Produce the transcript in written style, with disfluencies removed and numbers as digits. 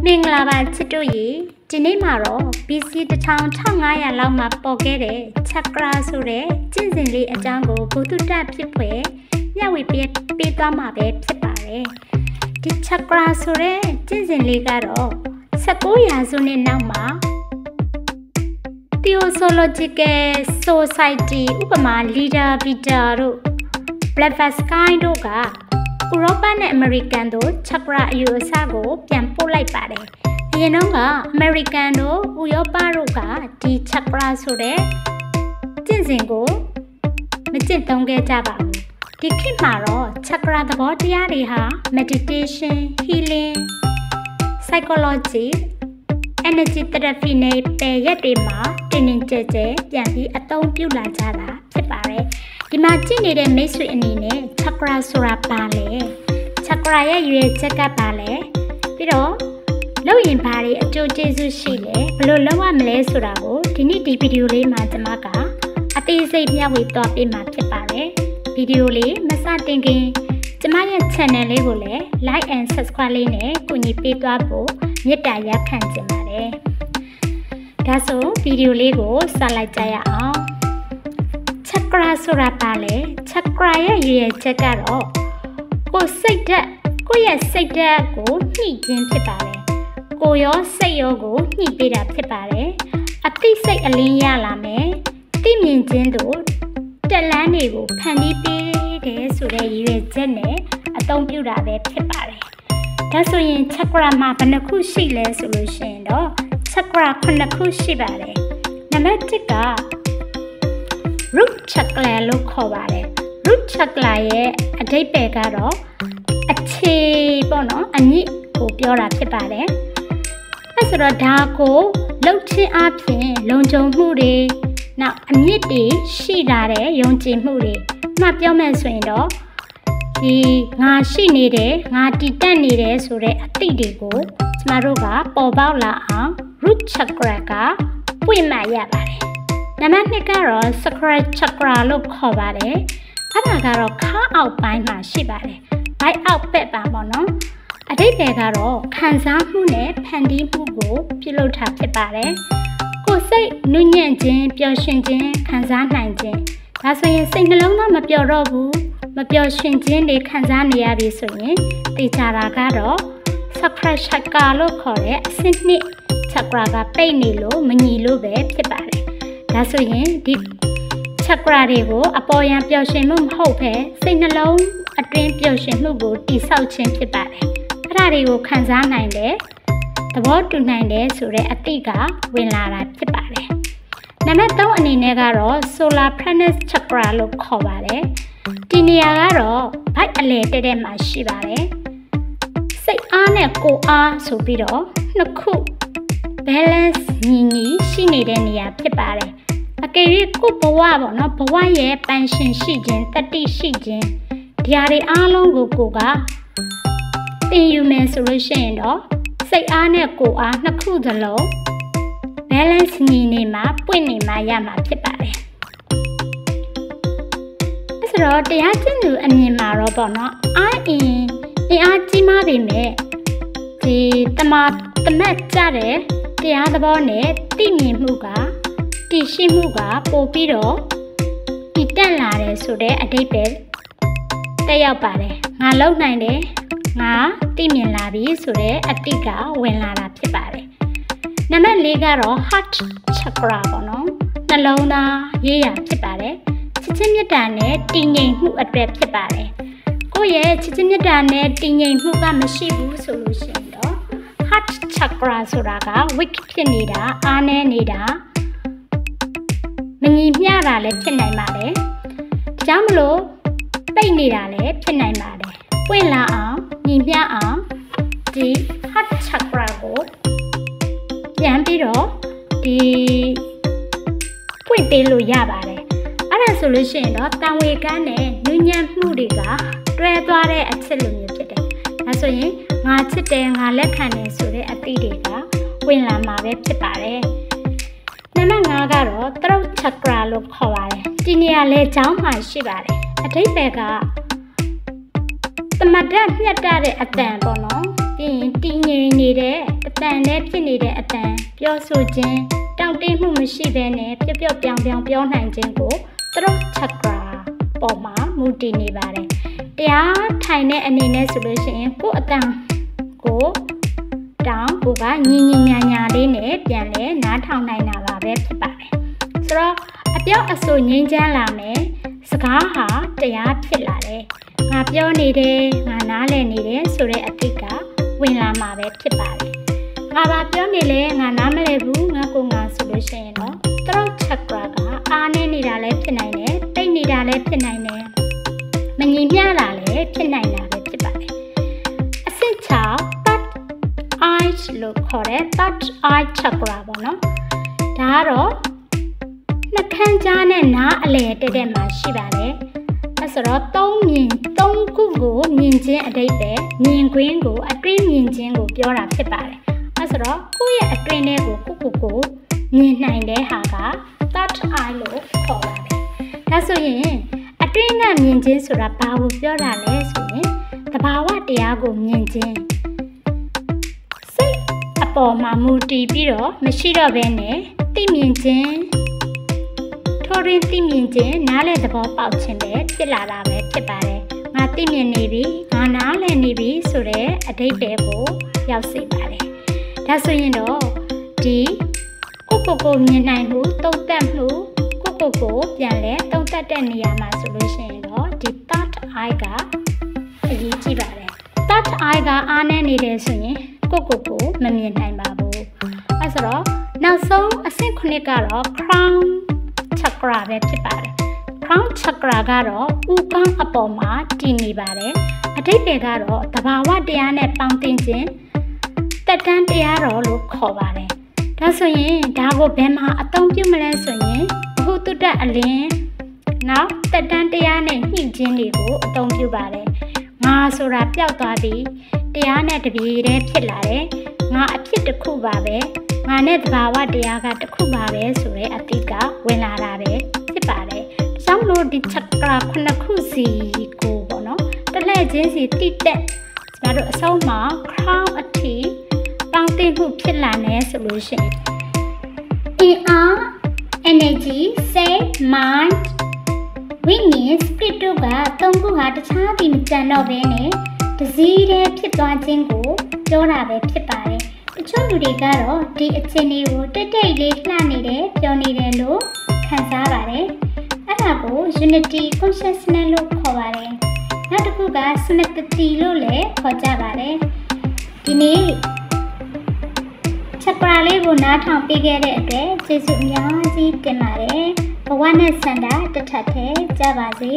မင်္ဂလာပါချစ်တို့ရေဒီနေ့မှာတော့ BC 1500လောက်မှာပေါ်ခဲ့တဲ့ chakra ဆိုတဲ့ကျင့်စဉ်လေးအကြောင်းကိုဘုသူတဖြစ်ဖွယ်မျှဝေပေးသွားမှာပဲဖြစ်ပါတယ်ဒီ chakra ဆိုတဲ့ကျင့်စဉ်လေးကတော့19ရာစုနှစ်နောက်မှာ Theosophical Society ဥပမာ Leader Peter တို့ Blavatsky တို့ကဥရောပနဲ့အမေရိကန်တို့ chakra အယူအဆကိုပြန်ပို့လိုက်ပါတယ်။အရင်တော့ကအမေရိကန်တို့ဥရောပတို့ကဒီ chakra ဆိုတဲ့ကျင့်စဉ်ကိုမကျင့်သုံးခဲ့ကြပါဘူး။ဒီခေတ်မှာတော့ chakra သဘောတရားတွေဟာ meditation, healing, psychology, energy therapy နဲ့ပေရက်တွေမှာတင်းတင်းကြပ်ကြပ်ပြန်ပြီးအသုံးပြုလာကြတာဖြစ်ပါတယ်။ဒီမှာကြည့်နေတဲ့မိတ်ဆွေအနေနဲ့ chakra ဆိုတာပါလေ chakra ရဲ့ရွေးချက်ကပါလေပြီးတော့လုပ်ရင်ဘာတွေအကျိုးကျေးဇူးရှိလဲဘယ်လိုလုပ်ရမလဲဆိုတာကိုဒီနေ့ဒီဗီဒီယိုလေးမှာကျွန်မကအသေးစိတ်မျှဝေသွားပေးမှာဖြစ်ပါတယ်ဗီဒီယိုလေးမစတင်ခင်ကျွန်မရဲ့ channel လေးကိုလည်း like and subscribe လေးနဲ့ကူညီပေးသွားဖို့မေတ္တာရပ်ခံချင်ပါတယ်ဒါဆိုဗီဒီယိုလေးကိုစလိုက်ကြရအောင်chakra ဆိုတာပါလေ chakra ရဲ့ရည်ရွယ်ချက်ကတော့ကိုယ်ရဲ့စိတ်ဓာတ်ကိုညှိခြင်းဖြစ်ပါတယ်ကိုရောစိတ်ရောကိုညှိပေးတာဖြစ်ပါတယ်အသိစိတ်အလင်းရလာမယ်သိမြင်ခြင်းတို့တက်လန်းတွေကိုဖန်တီးပေးတယ်ဆိုတဲ့ရည်ရွယ်ချက်နဲ့အသုံးပြုတာပဲဖြစ်ပါတယ်ဒါဆိုရင် chakra မှာဘယ်နှခုရှိလဲဆိုလို့ရှိရင်တော့ chakra 9ခုရှိပါတယ်နံပါတ်1ကroot chakra လို့ခေါ်ပါတယ် root chakra ရဲ့အဓိပ္ပာယ်ကတော့အခြေပေါ့နော်အမြစ်ကိုပြောတာဖြစ်ပါတယ်အဲဆိုတော့ဒါကိုလှုပ်ခြင်းအပြင်လုံခြုံမှုတွေနောက်အမြစ်တွေရှိလာတဲ့ယုံကြည်မှုတွေမှပြောမယ်ဆိုရင်တော့ဒီငါရှိနေတယ်ငါတည်တတ်နေတယ်ဆိုတဲ့အသိတွေကိုကျမတို့ကပေါ်ပေါက်လာအောင် root chakra ကပွင့်မှရပါတယ်နံပါတ်2ကတော့ sacral chakra လို့ခေါ်ပါတယ်အဲ့ဒါကတော့ခါအောက်ပိုင်းမှာရှိပါတယ်ဘိုက်အောက်ဘက်ပါပေါ့နော်အဓိပ္ပာယ်ကတော့ခံစားမှုနဲ့ဖန်တီးမှုကိုပြုလုပ်တာဖြစ်ပါတယ်ကိုယ်စိတ်နုညံ့ခြင်းပျော်ရွှင်ခြင်းခံစားနိုင်ခြင်းဒါဆိုရင်စိတ်နှလုံးသားမပျော်တော့ဘူးမပျော်ရွှင်ခြင်းတွေခံစားနေရပြီဆိုရင်သိကြတာကတော့ sacral chakra လို့ခေါ်တဲ့အဆင့်နှစ် chakra ကပိတ်နေလို့မညီလို့ပဲဖြစ်ပါတယ်ဒါဆိုရင်ဒီ chakra တွေကိုအပေါ်ယံပျော်ရွှင်မှုမဟုတ်ဘဲစိတ်နှလုံးအတွင်းပျော်ရွှင်မှုကိုတည်ဆောက်ခြင်းဖြစ်ပါတယ်အဲ့ဒါတွေကိုခံစားနိုင်တယ်သဘောတူနိုင်တယ်ဆိုတဲ့အသိကဝင်လာတာဖြစ်ပါတယ်နံပါတ်3အနေနဲ့ကတော့ solar plexus chakra လို့ခေါ်ပါတယ်ဒီနေရာကတော့ဘိုက်အလယ်တဲ့မှာရှိပါတယ်စိတ်အားနဲ့ကိုယ်အားဆိုပြီးတော့နှစ်ခု balance ညီရှိနေတဲ့နေရာဖြစ်ပါတယ်အကယ်၍ကိုယ်ဘဝပေါ့နော်ဘဝရဲ့ပန်ရှင်ရှိခြင်းတတိရှိခြင်းဒီဟာတွေအားလုံးကိုကသင်ယူမယ်ဆိုလို့ရှိရင်တော့စိတ်အားနဲ့ကိုယ်အားနှစ်ခုသလုံး balance ညီနေမှာပွင့်နေမှာရမှာဖြစ်ပါတယ်အဲဆိုတော့တရားကျင့်သူအမြင်မှာတော့ပေါ့နော်အင်အားကြီးမားပေမဲ့ဒီတမတ်ကြတဲ့တရားသဘောနဲ့သိမြင်မှုကတည်ရှိမှုကပို့ပြီးတော့တည်တက်လာတယ်ဆိုတဲ့အဓိပ္ပာယ်တက်ရောက်ပါတယ်ငါလုံနိုင်တယ်ငါသိမြင်လာပြီဆိုတဲ့အတိကဝင်လာတာဖြစ်ပါတယ်နံပါတ်4ကတော့ heart chakra ပေါ့နော်နှလုံးသားရေးရာဖြစ်ပါတယ်ချစ်ချင်းမေတ္တာနဲ့တည်ငြိမ်မှုအတွက်ဖြစ်ပါတယ်ကိုယ့်ရဲ့ချစ်ချင်းမေတ္တာနဲ့တည်ငြိမ်မှုကမရှိဘူးဆိုလို့ရှိရင်တော့ heart chakra ဆိုတာက weak ဖြစ်နေတာအားနည်းနေတာမညီမျှတာလည်းဖြစ်နိုင်ပါတယ်ဒါကြောင့်မလို့ပိတ်နေတာလည်းဖြစ်နိုင်ပါတယ်ပွင့်လာအောင်ညီမျှအောင်ဒီ heart chakra ကိုပြန်ပြီးတော့ဒီပွင့်ပေးလို့ရပါတယ်အဲ့ဒါဆိုလို့ရှိရင်တော့တန်ဝေကန်းနဲ့နူးညံ့မှုတွေကတွဲသွားတဲ့အချစ်လိုမျိုးဖြစ်တယ်ဒါဆိုရင်ငါချစ်တယ်ငါလက်ခံတယ်ဆိုတဲ့အသည့်တွေကဝင်လာမှာပဲဖြစ်ပါတယ်နံပါတ်5ကတော့ throat chakra လို့ခေါ်ပါတယ်ဒီနေရာလဲချောင်းမှာရှိပါတယ်အဓိပ္ပာယ်ကသမတ်မြတ်တဲ့အတန်ပေါ့နော်ပြီးရင်တည်ငြိမ်နေတဲ့တ န်နဲ့ဖြစ်နေတဲ့အတန်ပြောဆိုခြင်းတောင့်တင်းမှုမရှိဘဲနဲ့ပျော့ပျော့ပြောင်းပြောင်းပြောနိုင်ခြင်းကိုသရုပ်ချက်ကာပေါ်မှာမူတည်နေပါတယ်တရားထိုင်တဲ့အနေနဲ့ဆိုလို့ရှိရင်ကိုယ်အတန်ကိုတောင်းကိုကညီညီညာညာလေးနဲ့ပြန်လဲနားထောင်နိုင်တာပါပဲဖြစ်ပါတယ်ဆိုတော့အပြောက်အဆိုငြိမ်းချမ်းလာမယ်စကားဟာတရားဖြစ်လာတယ်ငါပြောနေတယ်ငါနားလည်နေတယ်ဆိုတဲ့အသိကဝင်လာမှာပဲဖြစ်ပါတယ်ငါဘာပြောနေလဲငါနားမလည်ဘူးငါကိုငါဆိုလို့ရှိရင်တော့သရုပ်ချက်ကာကအားနေနေတာလည်းဖြစ်နိုင်တယ်တိတ်နေတာလည်းဖြစ်နိုင်တယ်မငြိမ်မျှတာလည်းဖြစ်နိုင်တာပဲဖြစ်ပါတယ်အဆင့်6 third eye လို့ခေါ်တဲ့ third eye chakra ပေါ့နော်ဒါကတော့နှာခမ်းကြားနဲ့နားအလယ်တက်မှာရှိပါတယ်အဲဆိုတော့3ခုကိုမြင်ခြင်းအဓိပ္ပာယ်မြင်ခွင့်ကိုအတွင်းမြင်ခြင်းကိုပြောတာဖြစ်ပါတယ်အဲဆိုတော့ကိုယ့်ရဲ့အတွင်းထဲကိုကိုမြင်နိုင်တဲ့ဟာက third eye လို့ခေါ်ပါတယ်ဒါဆိုရင်အတွင်းကမြင်ခြင်းဆိုတာဘာကိုပြောတာလဲဆိုရင်သဘာဝတရားကိုမြင်ခြင်းစိတ်အပေါ်မှာမူတည်ပြီးတော့မရှိတော့ဘဲနဲ့သိမြင်ခြင်းထိုးရင်းသိမြင်ခြင်းနားလည်သဘောပေါက်ခြင်းပဲဖြစ်လာတာပဲဖြစ်ပါတယ်ငါသိမြင်နေပြီငါနားလည်နေပြီဆိုတဲ့အဓိပ္ပာယ်ကိုရောက်စေပါတယ်ဒါဆိုရင်တော့ဒီကိုမြင်နိုင်မှုတုံ့တက်မှုကိုပြန်လဲတုံ့တက်တဲ့နေရာမှာဆိုလို့ရှိရင်တော့ဒီ third eye ကအရေးကြီးပါတယ် third eye ကအားနည်းနေတယ်ဆိုရင်ကိုမမြင်နိုင်ပါဘူးအဲဆိုတော့နောက်ဆုံးအဆင့်9ကတော့ crown chakra ပဲဖြစ်ပါတယ် crown chakra ကတော့ဥကောင်းအပေါ်မှာတည်နေပါတယ်အဓိပ္ပာယ်ကတော့သဘာဝတရားနဲ့ပေါင်းသင်းခြင်းတက်တန်းတရားတော်လို့ခေါ်ပါတယ်ဒါဆိုရင်ဒါကိုဘယ်မှာအသုံးပြုမလဲဆိုရင်ဘုသူတ္တအလင်းနောက်တက်တန်းတရားနဲ့ညှိခြင်းတွေကိုအသုံးပြုပါတယ်ငါဆိုတာပျောက်သွားပြီတရားနဲ့တပြေးတည်းဖြစ်လာတယ်ငါအဖြစ်တစ်ခုပါပဲငါနဲ့သဘာဝတရားကတစ်ခုပါပဲဆိုတဲ့အတိတ်ကဝင်လာတာပဲဖြစ်ပါတယ်။ကြောင့်လို့ဒီချက်ကရာ9ခုစီကိုပေါ့နော်တလှည့်ချင်းစီတိတက်ကျမတို့အဆုံးမှာ crown အထိပေါင်းသိမှုဖြစ်လာနေဆိုလို့ရှိရင် in energy say mind ဝိညာဉ် spirit တို့ကသုံးခုဟာတခြားသည်မကြံတော့ဘဲနဲ့တစည်းတည်းဖြစ်သွားခြင်းကိုပြောတာပဲဖြစ်ပါတယ်တချို့လူတွေကတော့ဒီအခြေအနေကိုတိတ်တိတ်လေးလှနေတယ်ပြောနေတယ်လို့ခံစားပါတယ်အဲ့ဒါကို unity consciousness လို့ခေါ်ပါတယ်နောက်တစ်ခုက samadhi လို့လည်းခေါ်ကြပါတယ်ဒီနေ့ချက်ပရာလေးကိုနားထောင်ပေးခဲ့တဲ့အတွက်ကျေးဇူးအများကြီးတင်ပါတယ်ဘဝနဲ့ဆန္ဒတထပ်ထဲကြပါစေ